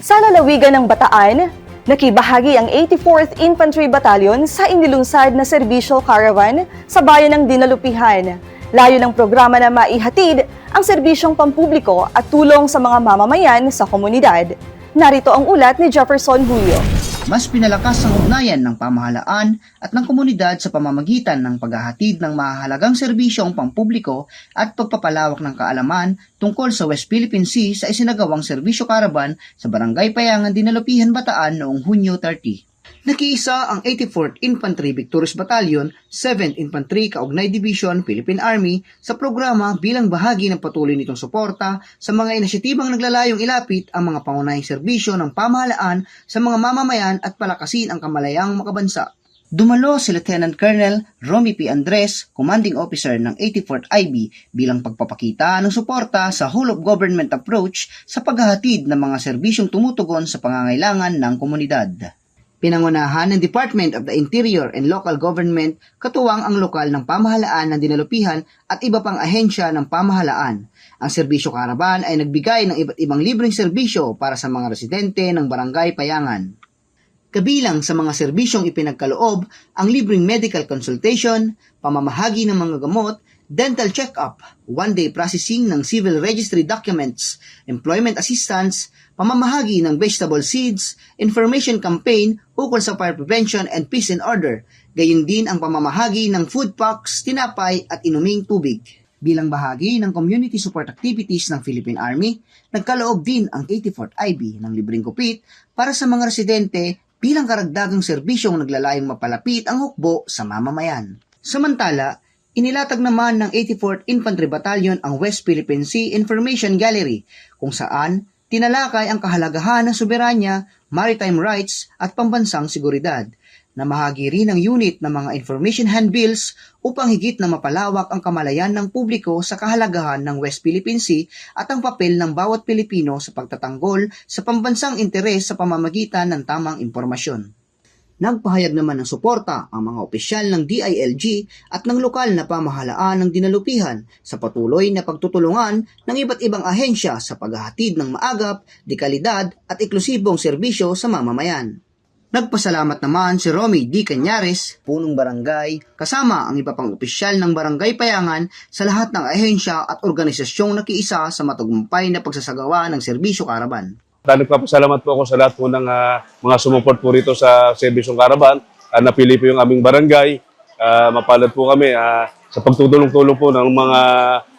Sa lalawigan ng Bataan, nakibahagi ang 84th Infantry Battalion sa inilungsad na serbisyo caravan sa bayan ng Dinalupihan. Layo ng programa na maihatid ang serbisyong pampubliko at tulong sa mga mamamayan sa komunidad. Narito ang ulat ni Jefferson Julio. Mas pinalakas ang ugnayan ng pamahalaan at ng komunidad sa pamamagitan ng paghahatid ng mahahalagang serbisyong pampubliko at pagpapalawak ng kaalaman tungkol sa West Philippine Sea sa isinagawang serbisyo caravan sa Barangay Payangan, Dinalupihan, Bataan noong Hunyo 30. Nakiisa ang 84th Infantry Victorious Battalion, 7th Infantry Kaugnay Division, Philippine Army sa programa bilang bahagi ng patuloy nitong suporta sa mga inisyatibang naglalayong ilapit ang mga pangunahing serbisyo ng pamahalaan sa mga mamamayan at palakasin ang kamalayang makabansa. Dumalo si Lieutenant Colonel Romy P. Andres, Commanding Officer ng 84th IB bilang pagpapakita ng suporta sa whole of government approach sa paghahatid ng mga serbisyong tumutugon sa pangangailangan ng komunidad. Pinangunahan ng Department of the Interior and Local Government katuwang ang lokal ng pamahalaan ng Dinalupihan at iba pang ahensya ng pamahalaan. Ang serbisyo caravan ay nagbigay ng iba't ibang libreng serbisyo para sa mga residente ng Barangay Payangan. Kabilang sa mga serbisyong ipinagkaloob ang libreng medical consultation, pamamahagi ng mga gamot, dental check-up, one-day processing ng civil registry documents, employment assistance, pamamahagi ng vegetable seeds, information campaign ukol sa fire prevention and peace and order, gayon din ang pamamahagi ng food packs, tinapay at inuming tubig. Bilang bahagi ng community support activities ng Philippine Army, nagkaloob din ang 84th IB ng libreng kupit para sa mga residente bilang karagdagang serbisyong naglalayong mapalapit ang hukbo sa mamamayan. Samantala, inilatag naman ng 84th Infantry Battalion ang West Philippine Sea Information Gallery kung saan tinalakay ang kahalagahan ng soberanya, maritime rights at pambansang seguridad. Namahagi rin ang unit ng mga information handbills upang higit na mapalawak ang kamalayan ng publiko sa kahalagahan ng West Philippine Sea at ang papel ng bawat Pilipino sa pagtatanggol sa pambansang interes sa pamamagitan ng tamang impormasyon. Nagpahayag naman ng suporta ang mga opisyal ng DILG at ng lokal na pamahalaan ng Dinalupihan sa patuloy na pagtutulungan ng iba't ibang ahensya sa paghahatid ng maagap, dekalidad at eklusibong serbisyo sa mamamayan. Nagpasalamat naman si Romy D. Cañares, punong barangay, kasama ang iba pang opisyal ng Barangay Payangan sa lahat ng ahensya at organisasyong nakiisa sa matagumpay na pagsasagawa ng serbisyo caravan. Nagpapasalamat po ako sa lahat po ng mga sumuport po rito sa serbisyong caravan. Napili po yung aming barangay. Mapalad po kami sa pagtutulong-tulong po ng mga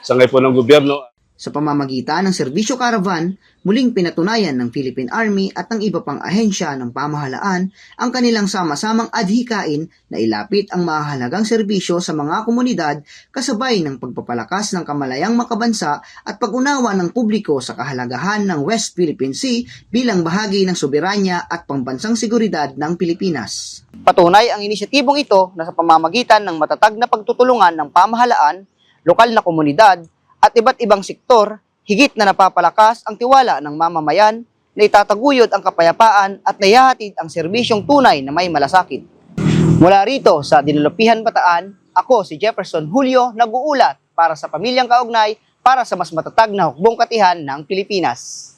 sangay po ng gobyerno. Sa pamamagitan ng serbisyo caravan, muling pinatunayan ng Philippine Army at ng iba pang ahensya ng pamahalaan ang kanilang sama-samang adhikain na ilapit ang mahalagang serbisyo sa mga komunidad kasabay ng pagpapalakas ng kamalayang makabansa at pag-unawa ng publiko sa kahalagahan ng West Philippine Sea bilang bahagi ng soberanya at pambansang seguridad ng Pilipinas. Patunay ang inisyatibong ito na sa pamamagitan ng matatag na pagtutulungan ng pamahalaan, lokal na komunidad, at iba't ibang sektor, higit na napapalakas ang tiwala ng mamamayan na itataguyod ang kapayapaan at naihahatid ang serbisyong tunay na may malasakit. Mula rito sa Dinalupihan, Bataan, ako si Jefferson Julio, nag-uulat para sa Pamilyang Kaugnay para sa mas matatag na hukbong katihan ng Pilipinas.